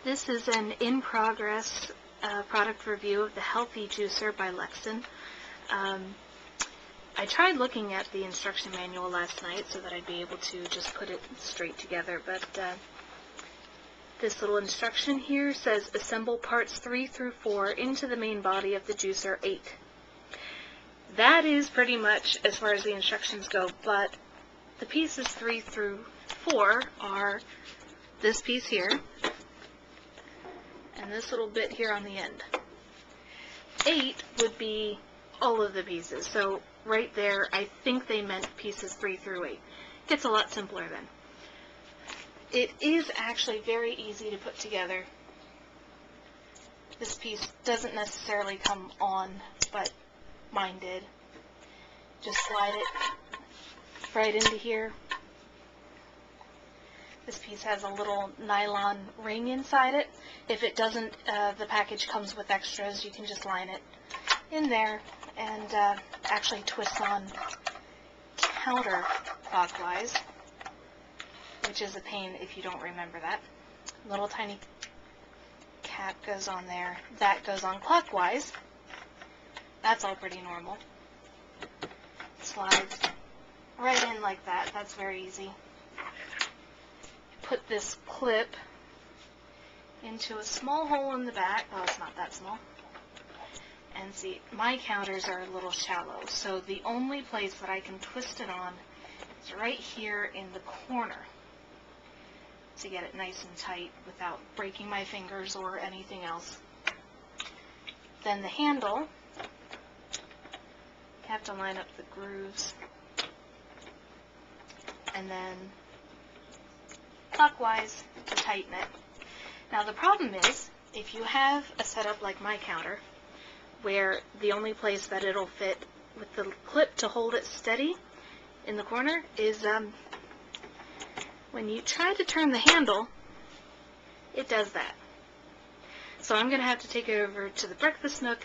This is an in-progress product review of the Healthy Juicer by Lexen. I tried looking at the instruction manual last night so that I'd be able to just put it straight together, but this little instruction here says assemble parts 3 through 4 into the main body of the juicer 8. That is pretty much as far as the instructions go, but the pieces 3 through 4 are this piece here and this little bit here on the end. 8 would be all of the pieces, so right there I think they meant pieces 3 through 8. It's a lot simpler then. It is actually very easy to put together. This piece doesn't necessarily come on, but mine did. Just slide it right into here. This piece has a little nylon ring inside it. If it doesn't, the package comes with extras. You can just line it in there and actually twist on counterclockwise, which is a pain if you don't remember that. Little tiny cap goes on there. That goes on clockwise. That's all pretty normal. Slides right in like that. That's very easy. Put this clip into a small hole in the back. Oh, it's not that small. And see, my counters are a little shallow, so the only place that I can twist it on is right here in the corner to get it nice and tight without breaking my fingers or anything else. Then the handle, you have to line up the grooves, and then clockwise to tighten it. Now the problem is, if you have a setup like my counter, where the only place that it'll fit with the clip to hold it steady in the corner is when you try to turn the handle, it does that. So I'm going to have to take it over to the breakfast nook,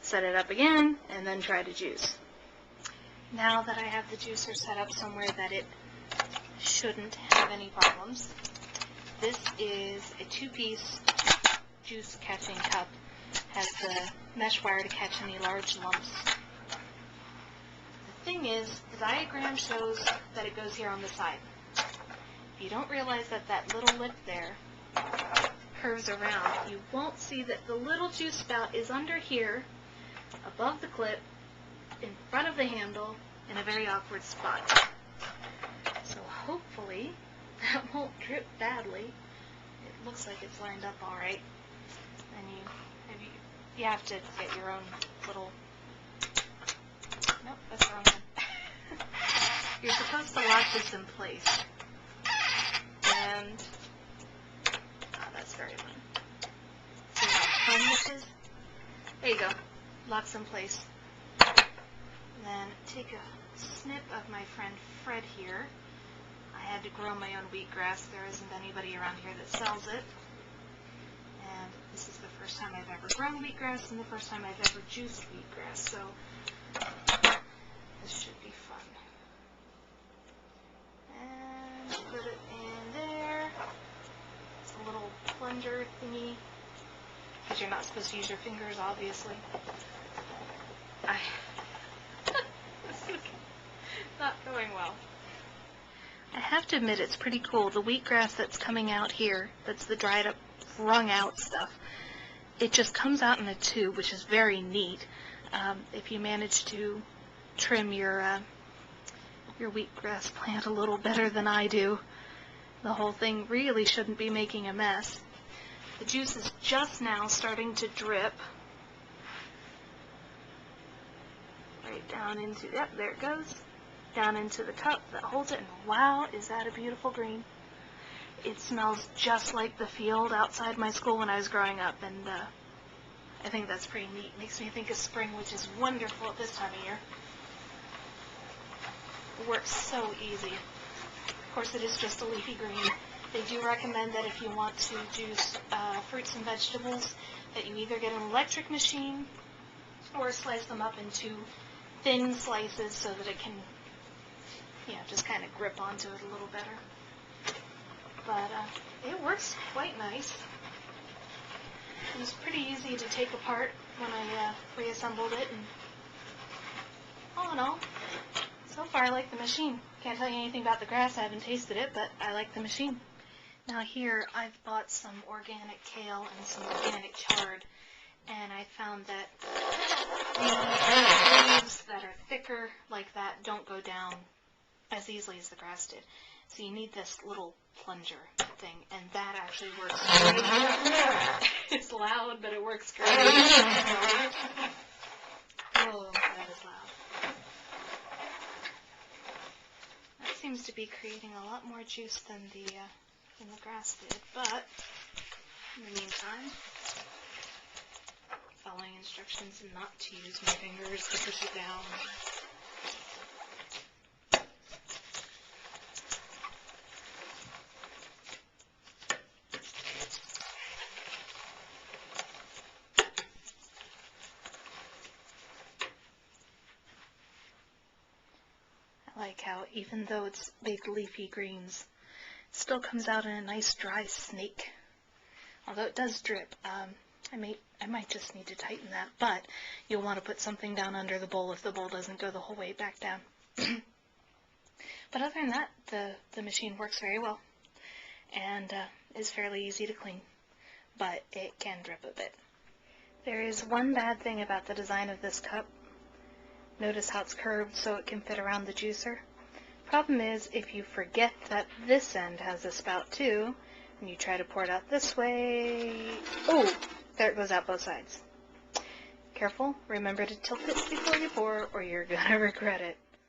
set it up again, and then try to juice. Now that I have the juicer set up somewhere that it shouldn't have any problems, this is a 2-piece juice catching cup. Has the mesh wire to catch any large lumps. The thing is, the diagram shows that it goes here on the side. If you don't realize that that little lip there curves around, you won't see that the little juice spout is under here, above the clip, in front of the handle, in a very awkward spot. So hopefully that won't drip badly. It looks like it's lined up all right. And you have to get your own little, nope, that's the wrong one. You're supposed to lock this in place. And, oh, that's very fun. See how fun this is? There you go, locks in place. And then take a snip of my friend Fred here. I had to grow my own wheatgrass. There isn't anybody around here that sells it. And this is the first time I've ever grown wheatgrass and the first time I've ever juiced wheatgrass, so this should be fun. And put it in there. It's a little plunger thingy, because you're not supposed to use your fingers, obviously. This is not going well. I have to admit, it's pretty cool. The wheatgrass that's coming out here, that's the dried up, wrung out stuff, it just comes out in a tube, which is very neat. If you manage to trim your wheatgrass plant a little better than I do, the whole thing really shouldn't be making a mess. The juice is just now starting to drip right down into, yep, there it goes, down into the cup that holds it, and wow, is that a beautiful green. It smells just like the field outside my school when I was growing up, and I think that's pretty neat. Makes me think of spring, which is wonderful at this time of year. It works so easy. Of course, it is just a leafy green. They do recommend that if you want to juice fruits and vegetables, that you either get an electric machine or slice them up into thin slices so that it can, just kind of grip onto it a little better. But it works quite nice. It was pretty easy to take apart when I reassembled it, and all in all, so far I like the machine. Can't tell you anything about the grass, I haven't tasted it, but I like the machine. Now here I've bought some organic kale and some organic chard, and I found that the leaves that are thicker like that don't go down as easily as the grass did. So you need this little plunger thing, and that actually works great. It's loud, but it works great. Oh, that is loud. That seems to be creating a lot more juice than the grass did, but in the meantime, following instructions not to use my fingers to push it down. I like how, even though it's big leafy greens, it still comes out in a nice dry snake. Although it does drip. I might just need to tighten that, but you'll want to put something down under the bowl if the bowl doesn't go the whole way back down. But other than that, the machine works very well and is fairly easy to clean, but it can drip a bit. There is one bad thing about the design of this cup. Notice how it's curved so it can fit around the juicer. Problem is, if you forget that this end has a spout too, and you try to pour it out this way, oh, there it goes out both sides. Careful, remember to tilt it before you pour, or you're gonna regret it.